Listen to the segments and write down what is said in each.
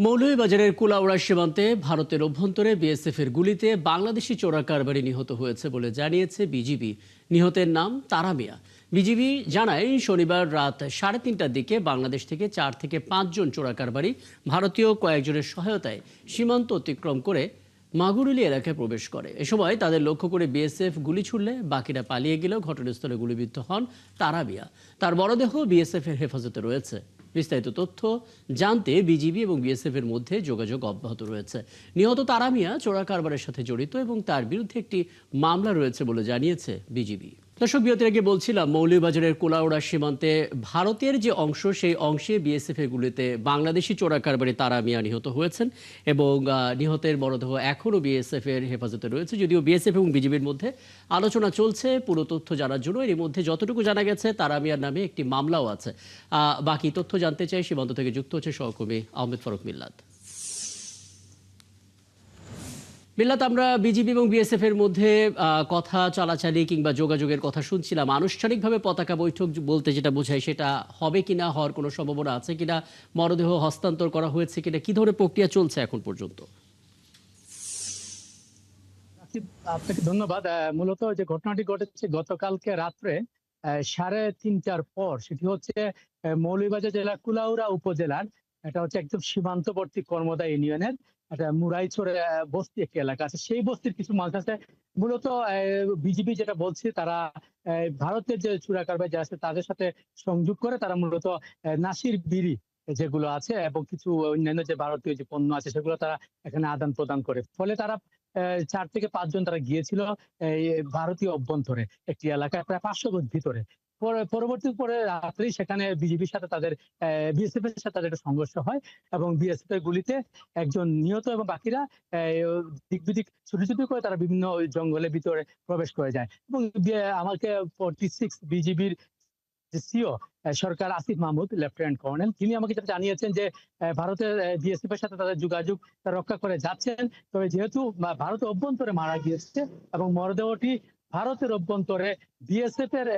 মৌলভীবাজারের কুলাউড়া সীমান্তে ভারতের অভ্যন্তরে বিএসএফের গুলিতে বাংলাদেশি চোরা কারবারি নিহত হয়েছে বলে জানিয়েছে বিজিবি। নিহতের নাম তারা মিয়া। বিজিবি জানায়, শনিবার রাত 3:30টার দিকে বাংলাদেশ থেকে 4 থেকে 5 জন চোরা কারবারি ভারতীয় কয়েকজনের সহায়তায় সীমান্ত অতিক্রম করে মাগুরুলি এলাকায় প্রবেশ করে। এ সময় তাদের লক্ষ্য করে বিএসএফ গুলি ছুড়লে বাকিরা পালিয়ে গেলেও ঘটনাস্থলে গুলিবিদ্ধ হন তারা মিয়া। তার মরদেহ বিএসএফ এর হেফাজতে রয়েছে। বিস্তারিত তথ্য জানতে বিজিবি এবং বিএসএফ এর মধ্যে যোগাযোগ অব্যাহত রয়েছে। নিহত তারা মিয়া চোরা কারবারের সাথে জড়িত এবং তার বিরুদ্ধে একটি মামলা রয়েছে বলে জানিয়েছে বিজিবি। দর্শক, বিরতির আগে বলছিলাম, মৌলভীবাজারের কুলাউড়া সীমান্তে ভারতের যে অংশ, সেই অংশে বিএসএফ এর গুলিতে বাংলাদেশি চোরা কারবারি তারা মিয়া নিহত হয়েছেন এবং নিহতের মরদেহ এখনও বিএসএফ এর হেফাজতে রয়েছে। যদিও বিএসএফ এবং বিজিবির মধ্যে আলোচনা চলছে পুরো তথ্য জানার জন্য। এর মধ্যে যতটুকু জানা গেছে, তারা মিয়ার নামে একটি মামলাও আছে। বাকি তথ্য জানতে চাই, সীমান্ত থেকে যুক্ত হচ্ছে সহকর্মী আহমেদ ফারুক মিল্লাত। মিল্লাত, আমরা বিজিবি এবং বিএসএফ এর মধ্যে কথা চালাচালি কিংবা যোগাযোগের কথা শুনছিলাম। আনুষ্ঠানিকভাবে পতাকা বৈঠক বলতে যেটা বোঝায়, সেটা হবে কিনা, হওয়ার কোনো সম্ভাবনা আছে কিনা, মরদেহ হস্তান্তর করা হয়েছে কিনা, কি ধরনের প্রক্রিয়া চলছে এখন পর্যন্ত? আপনাকে ধন্যবাদ। মূলত যে ঘটনাটি ঘটেছে গতকালকে রাত্রে 3:30টার পর, সেটি হচ্ছে মৌলভীবাজার জেলার কুলাউড়া উপজেলার, এটা হচ্ছে একদম সীমান্তবর্তী কর্মদা ইউনিয়নের একটা মুরাইছড়ে বস্তি একটি এলাকা আছে। সেই বস্তির কিছু মানুষ আছে। মূলত বিজিবি যেটা বলছে, তারা ভারতের যে চোরা কারবারি আছে তাদের সাথে সংযোগ করে তারা মূলত নাসির বিড়ি যেগুলো আছে এবং কিছু অন্যান্য যে ভারতীয় যে পণ্য আছে সেগুলো তারা এখানে আদান প্রদান করে। ফলে তারা 4 থেকে 5 জন তারা গিয়েছিল এই ভারতীয় অভ্যন্তরে একটি এলাকায় প্রায় 500 গজ ভিতরে। পরে রাত্রেই সেখানে বিজিবির সাথে তাদের বিএসএফ এর সাথে তাদের একটা সংঘর্ষ হয় এবং বিএসএফ এর গুলিতে একজন নিহত এবং বাকিরা দিক বিদিক ছুটি করে তারা বিভিন্ন জঙ্গলের ভিতরে প্রবেশ করে যায়। এবং আমাকে 46 বিজিবির যে সিও সরকার আসিফ মাহমুদ, লেফটেন্যান্ট কর্নেল, তিনি আমাকে যেটা জানিয়েছেন যে ভারতের বিএসএফ এর সাথে তাদের যোগাযোগ রক্ষা করে যাচ্ছেন। তবে যেহেতু ভারত অভ্যন্তরে মারা গিয়েছে এবং মরদেহটি ভারতের অভ্যন্তরে বিএসএফ এর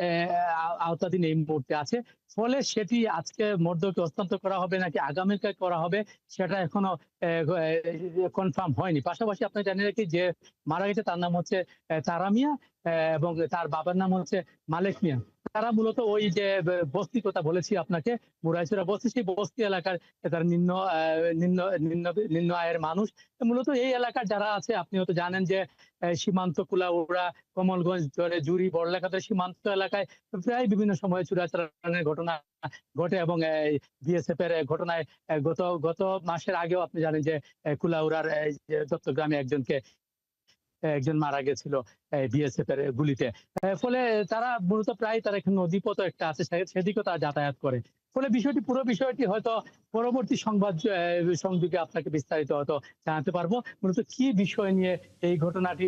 আওতাধীন এই মুহূর্তে আছে, ফলে সেটি আজকে মরদেহটি হস্তান্তর করা হবে নাকি আগামীকাল করা হবে সেটা এখনো কনফার্ম হয়নি। পাশাপাশি আপনি জানিয়ে রাখি যে মারা গেছে তার নাম হচ্ছে তারা মিয়া এবং তার বাবার নাম হচ্ছে মালেক মিয়া। তারা মূলত ওই যে বস্তি কথা বলেছি আপনাকে, মুরাইছড়া বস্তি, সেই বস্তি এলাকার তারা নিম্ন আয়ের মানুষ। মূলত এই এলাকার যারা আছে, আপনি হয়তো জানেন যে সীমান্ত কুলাউড়া, কমলগঞ্জ, জুড়ি, বড়লেখাতে সীমান্ত এলাকায় প্রায় বিভিন্ন সময় চোরাচালানের ঘটনা ঘটে এবং বিএসএফ এর ঘটনায় গত মাসের আগেও আপনি জানেন যে কুলাউড়ার দত্তগ্রামে একজন মারা গেছিল বিএসএফ এর গুলিতে। ফলে তারা মূলত প্রায় তারা এখানে নদীপথ একটা আছে, সেদিকেও তারা যাতায়াত করে। ফলে পুরো বিষয়টি হয়তো পরবর্তী সংযোগে আপনাকে বিস্তারিত হয়তো জানাতে পারবো মূলত কি বিষয় নিয়ে এই ঘটনাটি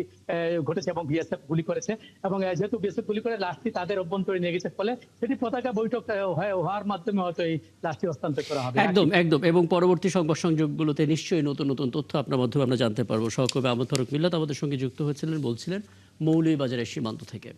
ঘটেছে এবং বিএসএফ গুলি করেছে। এবং যেহেতু বিএসএফ গুলি করে লাশটি তাদের অভ্যন্তরে নিয়ে গেছে, ফলে সেটি পতাকা বৈঠক হওয়ার মাধ্যমে হয়তো এই লাশটি হস্তান্তর করা হবে। একদম একদম এবং পরবর্তী সংবাদ সংযোগগুলোতে নিশ্চয়ই নতুন নতুন তথ্য আপনার মাধ্যমে আমরা জানতে পারবো। সহকর্মী আহমেদ ফারুক মিল্লাত আমাদের সঙ্গে যুক্ত হয়েছিলেন, বলছিলেন মৌলভীবাজারের সীমান্ত থেকে।